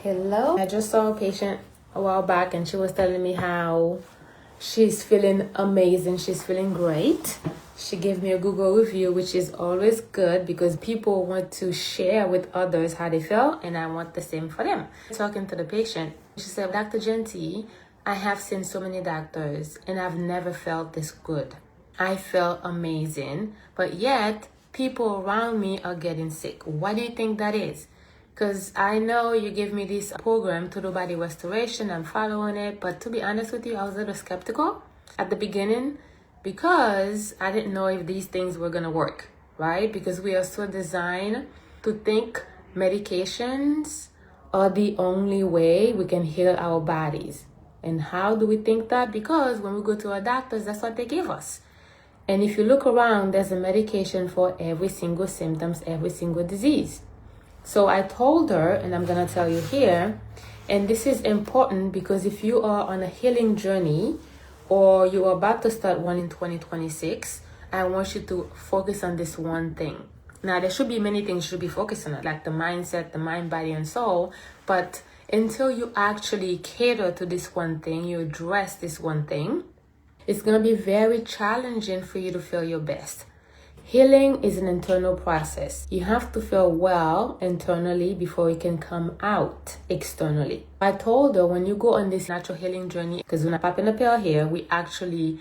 Hello. I just saw a patient a while back and she was telling me how she's feeling amazing. She's feeling great. She gave me a Google review, which is always good because people want to share with others how they feel, and I want the same for them. Talking to the patient, she said, Dr. Jeanty, I have seen so many doctors and I've never felt this good. I felt amazing, but yet people around me are getting sick. Why do you think that is? Because I know you gave me this program to do body restoration. I'm following it. But to be honest with you, I was a little skeptical at the beginning because I didn't know if these things were going to work, right? Because we are so designed to think medications are the only way we can heal our bodies. And how do we think that? Because when we go to our doctors, that's what they give us. And if you look around, there's a medication for every single symptoms, every single disease. So I told her, and I'm going to tell you here, and this is important because if you are on a healing journey or you are about to start one in 2026, I want you to focus on this one thing. Now, there should be many things you should be focusing on, like the mindset, the mind, body, and soul. But until you actually cater to this one thing, you address this one thing, it's going to be very challenging for you to feel your best. Healing is an internal process. You have to feel well internally before it can come out externally. I told her when you go on this natural healing journey, because when I pop in a pill here, we actually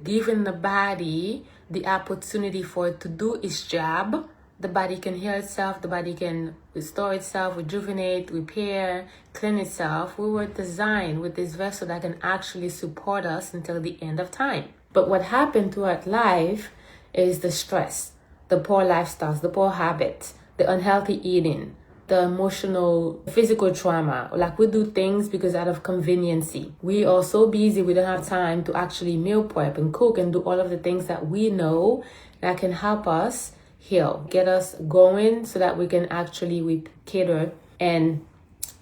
giving the body the opportunity for it to do its job. The body can heal itself, the body can restore itself, rejuvenate, repair, clean itself. We were designed with this vessel that can actually support us until the end of time. But what happened throughout life is the stress, the poor lifestyles, the poor habits, the unhealthy eating, the emotional, physical trauma. Like we do things because out of conveniency. We are so busy, we don't have time to actually meal prep and cook and do all of the things that we know that can help us heal, get us going so that we can actually cater and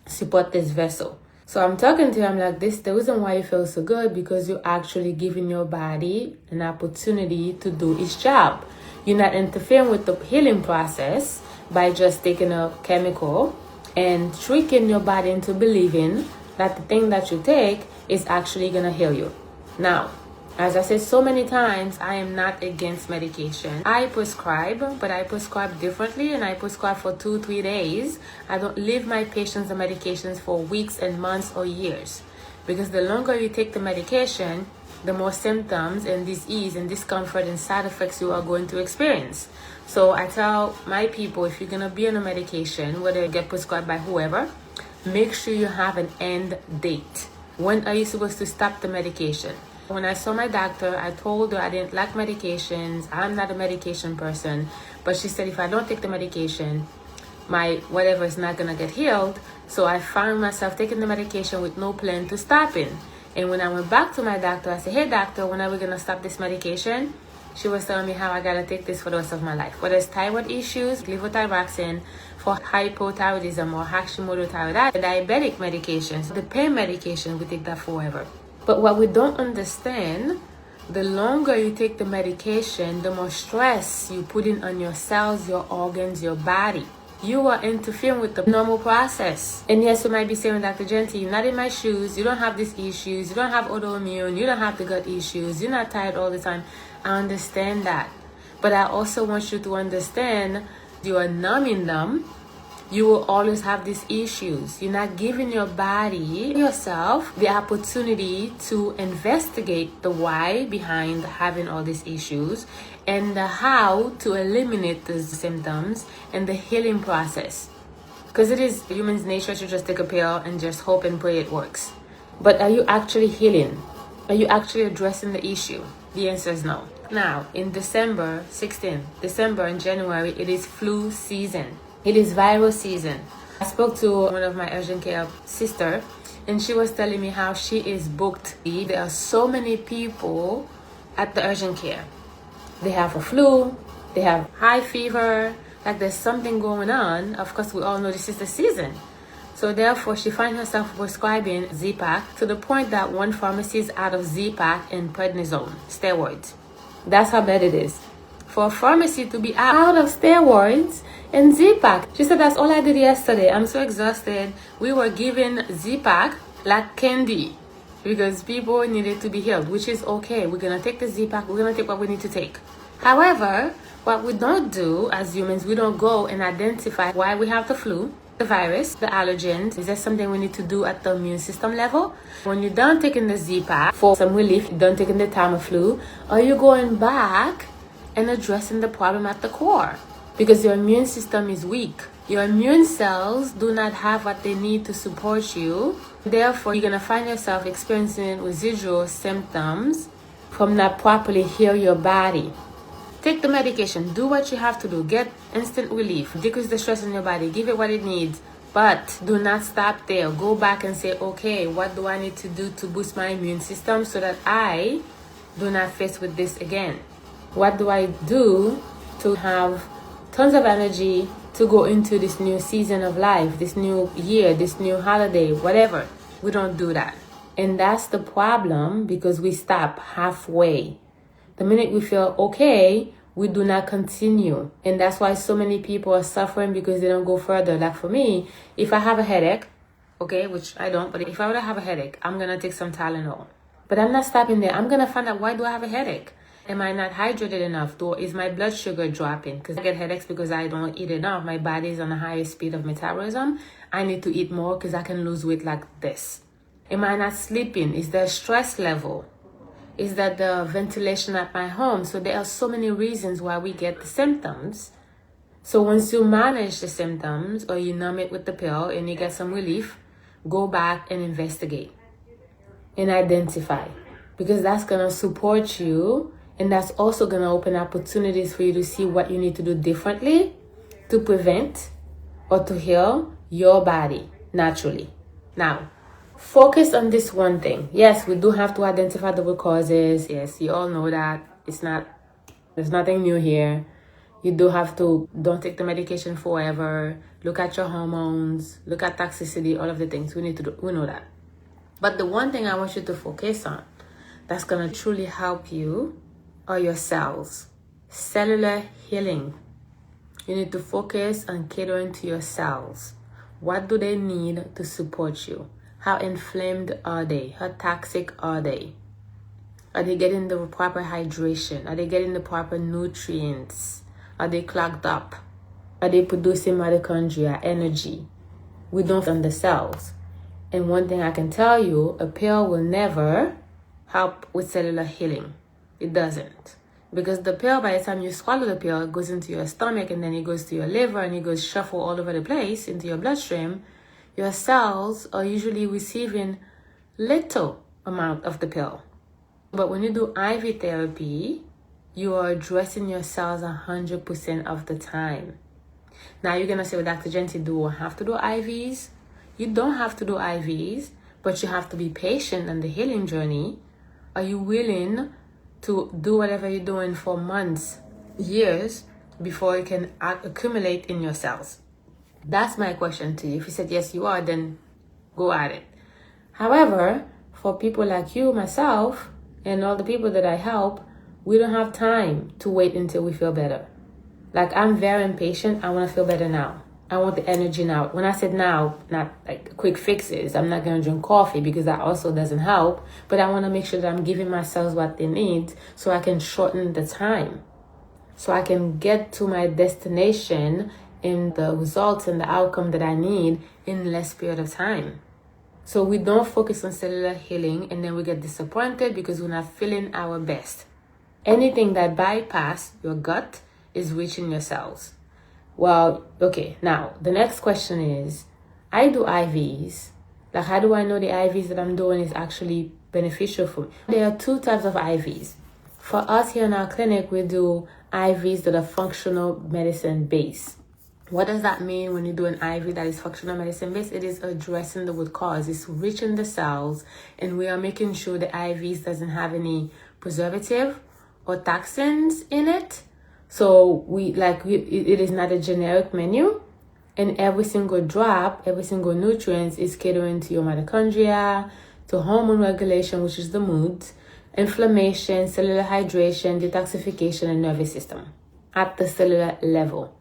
support this vessel. So I'm talking to him like this, the reason why you feel so good because you're actually giving your body an opportunity to do its job. You're not interfering with the healing process by just taking a chemical and tricking your body into believing that the thing that you take is actually going to heal you. Now, as I said so many times, I am not against medication. I prescribe, but I prescribe differently and I prescribe for 2-3 days. I don't leave my patients on medications for weeks and months or years. Because the longer you take the medication, the more symptoms and disease and discomfort and side effects you are going to experience. So I tell my people, if you're going to be on a medication, whether you get prescribed by whoever, make sure you have an end date. When are you supposed to stop the medication? When I saw my doctor, I told her I didn't like medications. I'm not a medication person. But she said if I don't take the medication, my whatever is not going to get healed. So I found myself taking the medication with no plan to stopping. And when I went back to my doctor, I said, hey, doctor, when are we going to stop this medication? She was telling me how I got to take this for the rest of my life. Whether it's thyroid issues, levothyroxine for hypothyroidism or Hashimoto thyroiditis, diabetic medications, the pain medication, we take that forever. But what we don't understand, the longer you take the medication, the more stress you put in on your cells, your organs, your body. You are interfering with the normal process. And yes, you might be saying, Dr. Jeanty, you're not in my shoes. You don't have these issues. You don't have autoimmune. You don't have the gut issues. You're not tired all the time. I understand that. But I also want you to understand you are numbing them. You will always have these issues. You're not giving your body, yourself, the opportunity to investigate the why behind having all these issues and the how to eliminate the symptoms and the healing process. Because it is human's nature to just take a pill and just hope and pray it works. But are you actually healing? Are you actually addressing the issue? The answer is no. Now, in December and January, it is flu season. It is viral season. I spoke to one of my urgent care sister and she was telling me how she is booked. There are so many people at the urgent care. They have a flu, they have high fever, like there's something going on. Of course, we all know this is the season. So therefore, she finds herself prescribing Z-Pak to the point that one pharmacy is out of Z-Pak and prednisone, steroids. That's how bad it is. for a pharmacy to be out of steroids and Z-Pack. She said, that's all I did yesterday. I'm so exhausted. We were given Z-Pack like candy because people needed to be healed, which is okay. We're going to take the Z-Pack. We're going to take what we need to take. However, what we don't do as humans, we don't go and identify why we have the flu, the virus, the allergens. Is there something we need to do at the immune system level? When you're done taking the Z-Pack for some relief, you're done taking the Tamiflu, are you going back and addressing the problem at the core? Because your immune system is weak. Your immune cells do not have what they need to support you. Therefore, you're going to find yourself experiencing residual symptoms from not properly heal your body. Take the medication. Do what you have to do. Get instant relief. Decrease the stress in your body. Give it what it needs. But do not stop there. Go back and say, okay, what do I need to do to boost my immune system so that I do not face with this again? What do I do to have tons of energy to go into this new season of life, this new year, this new holiday, whatever? We don't do that. And that's the problem, because we stop halfway. The minute we feel okay, we do not continue. And that's why so many people are suffering, because they don't go further. Like for me, if I have a headache, okay, which I don't, but if I were to have a headache, I'm going to take some Tylenol. But I'm not stopping there. I'm going to find out, why do I have a headache? Am I not hydrated enough? Is my blood sugar dropping? Because I get headaches because I don't eat enough. My body is on a higher speed of metabolism. I need to eat more because I can lose weight like this. Am I not sleeping? Is there a stress level? Is that the ventilation at my home? So there are so many reasons why we get the symptoms. So once you manage the symptoms, or you numb it with the pill and you get some relief, go back and investigate and identify, because that's going to support you, and that's also going to open opportunities for you to see what you need to do differently to prevent or to heal your body naturally. Now, focus on this one thing. Yes, we do have to identify the root causes. Yes, you all know that. There's nothing new here. You do have to, don't take the medication forever. Look at your hormones. Look at toxicity, all of the things we need to do. We know that. But the one thing I want you to focus on that's going to truly help you are your cells. Cellular healing. You need to focus on catering to your cells. What do they need to support you? How inflamed are they? How toxic are they? Are they getting the proper hydration? Are they getting the proper nutrients? Are they clogged up? Are they producing mitochondria, energy? We don't on the cells. And one thing I can tell you, a pill will never help with cellular healing. It doesn't. Because the pill, by the time you swallow the pill, it goes into your stomach, and then it goes to your liver, and it goes shuffle all over the place into your bloodstream. Your cells are usually receiving little amount of the pill. But when you do IV therapy, you are addressing your cells 100% of the time. Now you're going to say, well, Dr. Jeanty, do I have to do IVs? You don't have to do IVs, but you have to be patient on the healing journey. Are you willing to do whatever you're doing for months, years, before it can accumulate in your cells? That's my question to you. If you said yes, you are, then go at it. However, for people like you, myself, and all the people that I help, we don't have time to wait until we feel better. Like, I'm very impatient. I want to feel better now. I want the energy now. When I said now, not like quick fixes. I'm not going to drink coffee because that also doesn't help. But I want to make sure that I'm giving my cells what they need so I can shorten the time. So I can get to my destination in the results and the outcome that I need in less period of time. So we don't focus on cellular healing, and then we get disappointed because we're not feeling our best. Anything that bypass your gut is reaching your cells. Well, okay, now the next question is, I do IVs. Like, how do I know the IVs that I'm doing is actually beneficial for me? There are two types of IVs. For us here in our clinic, we do IVs that are functional medicine based. What does that mean when you do an IV that is functional medicine based? It is addressing the root cause. It's reaching the cells, and we are making sure the IVs doesn't have any preservative or toxins in it. So it is not a generic menu, and every single drop, every single nutrient is catering to your mitochondria, to hormone regulation, which is the mood, inflammation, cellular hydration, detoxification, and nervous system. at the cellular level.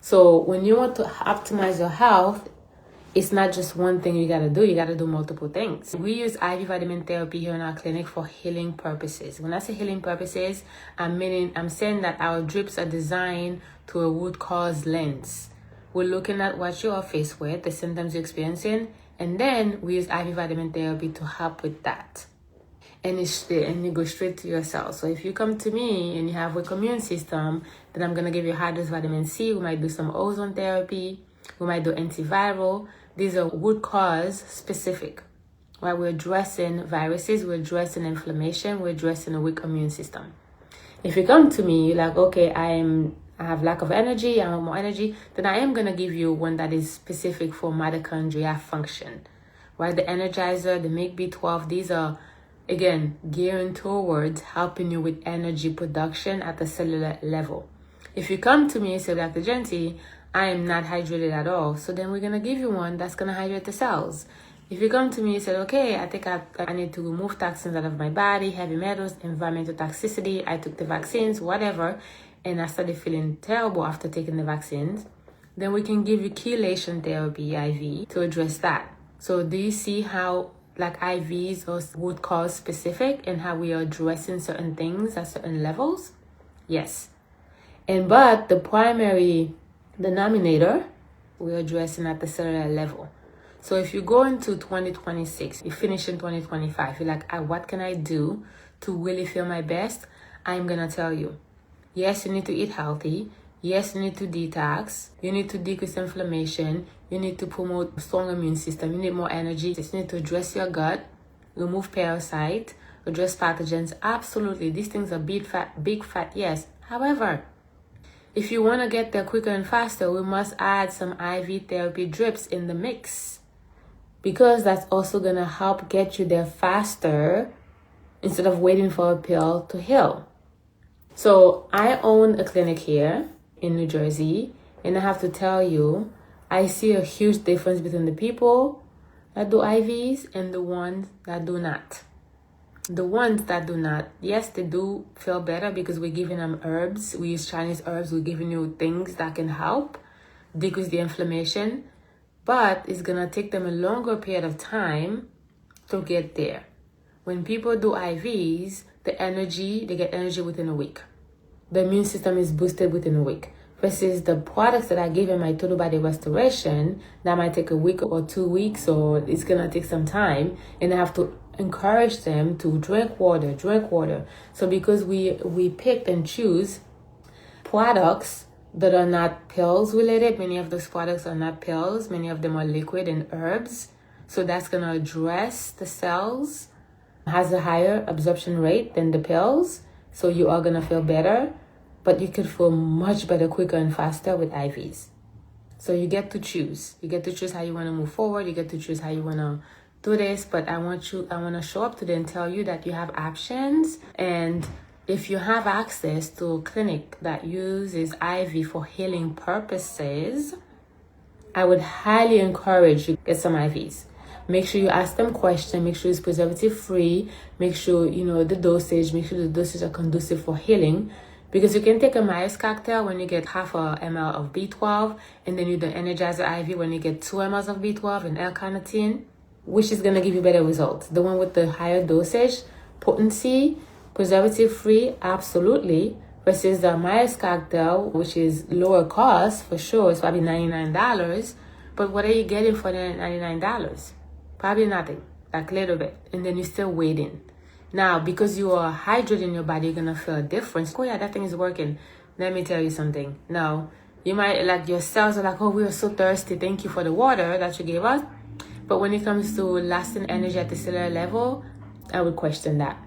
So when you want to optimize your health, it's not just one thing you gotta do. You gotta do multiple things. We use IV vitamin therapy here in our clinic for healing purposes. When I say healing purposes, I'm saying that our drips are designed to a root cause lens. We're looking at what you are faced with, the symptoms you're experiencing, and then we use IV vitamin therapy to help with that. And you go straight to your cells. So if you come to me and you have a weak immune system, then I'm gonna give you high dose vitamin C. We might do some ozone therapy. We might do antiviral. These are root cause specific. Right? We're addressing viruses, we're addressing inflammation, we're addressing a weak immune system. If you come to me, you're like, okay, I have lack of energy, I want more energy, then I am gonna give you one that is specific for mitochondria function. Right? The Energizer, the Make B12, these are, again, gearing towards helping you with energy production at the cellular level. If you come to me and say, Dr. Jeanty, I am not hydrated at all, so then we're going to give you one that's going to hydrate the cells. If you come to me and say, okay, I think I need to remove toxins out of my body, heavy metals, environmental toxicity, I took the vaccines, whatever, and I started feeling terrible after taking the vaccines, then we can give you chelation therapy, IV, to address that. So do you see how like IVs are root cause specific and how we are addressing certain things at certain levels? Yes. But the primary denominator, we're addressing at the cellular level. So if you go into 2026, you finish in 2025, you're like, what can I do to really feel my best? I'm going to tell you. Yes, you need to eat healthy. Yes, you need to detox. You need to decrease inflammation. You need to promote a strong immune system. You need more energy. You need to address your gut, remove parasites, address pathogens. Absolutely. These things are big fat, yes. However, if you want to get there quicker and faster, we must add some IV therapy drips in the mix, because that's also going to help get you there faster instead of waiting for a pill to heal. So I own a clinic here in New Jersey, and I have to tell you, I see a huge difference between the people that do IVs and the ones that do not. The ones that do not, yes, they do feel better because we're giving them herbs. We use Chinese herbs. We're giving you things that can help decrease the inflammation, but it's going to take them a longer period of time to get there. When people do IVs, they get energy within a week. The immune system is boosted within a week. Versus the products that I give in my total body restoration, that might take a week or 2 weeks, or it's going to take some time, and I have to encourage them to drink water. So because we picked and choose products that are not pills related, many of those products are not pills, many of them are liquid and herbs. So that's going to address the cells, has a higher absorption rate than the pills. So you are going to feel better, but you could feel much better, quicker and faster with IVs. So you get to choose. You get to choose how you want to move forward. You get to choose how you want to do this, but I want to show up today and tell you that you have options. And if you have access to a clinic that uses IV for healing purposes, I would highly encourage you to get some IVs. Make sure you ask them questions. Make sure it's preservative free. Make sure you know the dosage. Make sure the dosage are conducive for healing. Because you can take a Myers cocktail when you get half a ml of B12, and then you do the Energizer IV when you get 2 ml of B12 and L-carnitine, which is going to give you better results. The one with the higher dosage, potency, preservative-free, absolutely, versus the Myers cocktail, which is lower cost, for sure. It's probably $99. But what are you getting for the $99? Probably nothing, like a little bit. And then you're still waiting. Now, because you are hydrating your body, you're going to feel a difference. Oh, yeah, that thing is working. Let me tell you something. Now, you might, like, your cells are like, oh, we are so thirsty. Thank you for the water that you gave us. But when it comes to lasting energy at the cellular level, I would question that.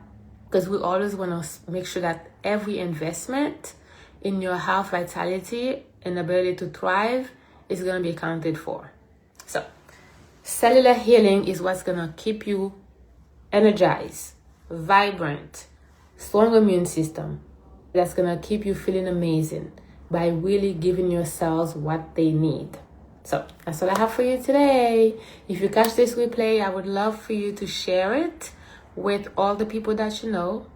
Because we always want to make sure that every investment in your health, vitality, and ability to thrive is going to be accounted for. So, cellular healing is what's going to keep you energized, vibrant, strong immune system. That's going to keep you feeling amazing by really giving your cells what they need. So that's all I have for you today. If you catch this replay, I would love for you to share it with all the people that you know.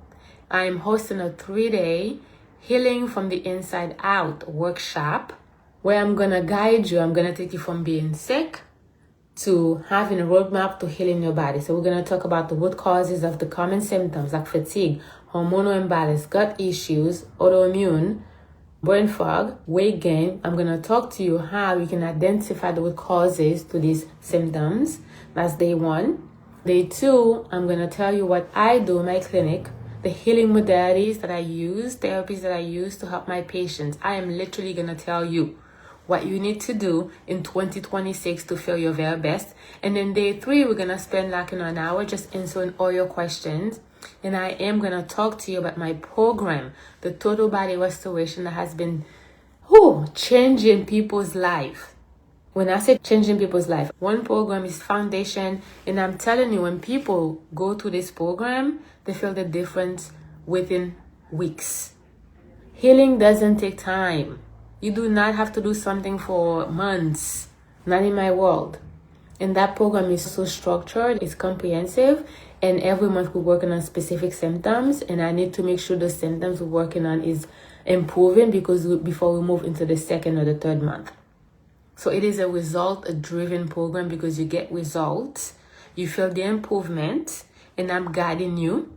I'm hosting a 3-day Healing from the Inside Out workshop, where I'm gonna guide you. I'm gonna take you from being sick to having a roadmap to healing your body. So we're gonna talk about the root causes of the common symptoms like fatigue, hormonal imbalance, gut issues, autoimmune, brain fog, weight gain. I'm gonna talk to you how you can identify the root causes to these symptoms. That's day 1. Day 2, I'm gonna tell you what I do in my clinic, the healing modalities that I use, therapies that I use to help my patients. I am literally gonna tell you what you need to do in 2026 to feel your very best. And then day 3, we're gonna spend like an hour just answering all your questions. And I am gonna talk to you about my program, the Total Body Restoration, that has been changing people's life. When I say changing people's life, one program is foundation, and I'm telling you, when people go through this program, they feel the difference within weeks. Healing doesn't take time. You do not have to do something for months, not in my world. And that program is so structured, it's comprehensive, and every month we're working on specific symptoms, and I need to make sure the symptoms we're working on is improving before we move into the 2nd or the 3rd month. So it is a result-driven program because you get results, you feel the improvement, and I'm guiding you,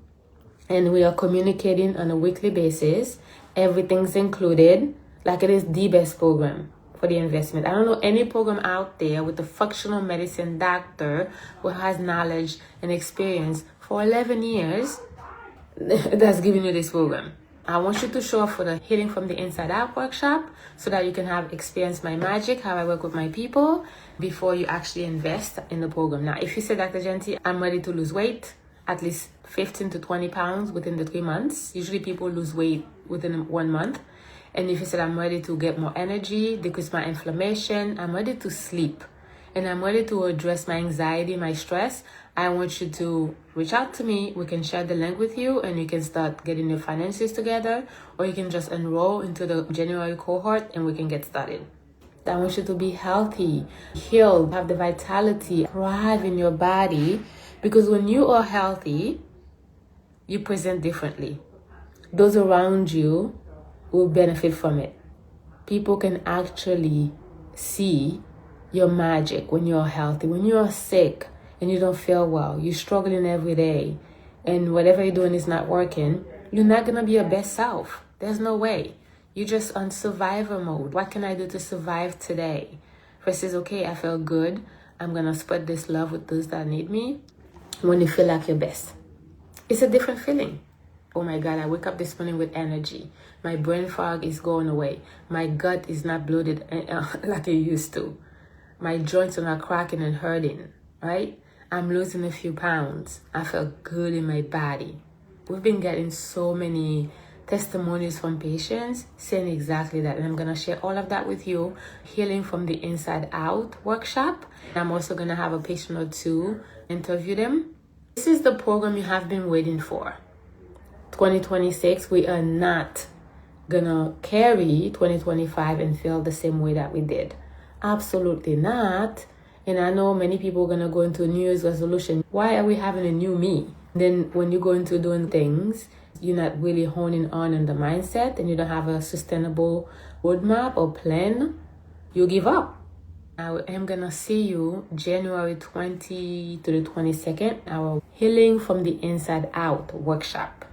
and we are communicating on a weekly basis. Everything's included, like it is the best program for the investment. I don't know any program out there with a functional medicine doctor who has knowledge and experience for 11 years that's giving you this program. I want you to show up for the Healing from the Inside Out workshop so that you can have experience my magic, how I work with my people, before you actually invest in the program. Now, if you say, Dr. Jeanty, I'm ready to lose weight, at least 15 to 20 pounds within the 3 months. Usually people lose weight within 1 month. And if you said, I'm ready to get more energy, decrease my inflammation, I'm ready to sleep, and I'm ready to address my anxiety, my stress, I want you to reach out to me. We can share the link with you, and you can start getting your finances together, or you can just enroll into the January cohort and we can get started. I want you to be healthy, healed, have the vitality, thrive in your body, because when you are healthy, you present differently. Those around you will benefit from it. People can actually see your magic when you're healthy. When you're sick and you don't feel well, you're struggling every day, and whatever you're doing is not working, you're not going to be your best self. There's no way. You're just on survivor mode. What can I do to survive today? Versus, okay, I feel good. I'm going to spread this love with those that need me. When you feel like your best, it's a different feeling. Oh my God, I wake up this morning with energy. My brain fog is going away. My gut is not bloated like it used to. My joints are not cracking and hurting, right? I'm losing a few pounds. I feel good in my body. We've been getting so many testimonies from patients saying exactly that. And I'm going to share all of that with you. Healing from the Inside Out workshop. I'm also going to have a patient or 2 interview them. This is the program you have been waiting for. 2026, we are not gonna carry 2025 and feel the same way that we did. Absolutely not. And I know many people are gonna go into a New Year's resolution. Why are we having a new me? Then when you go into doing things, you're not really honing on the mindset, and you don't have a sustainable roadmap or plan, you give up. I am gonna see you January 20 to the 22nd, our Healing from the Inside Out workshop.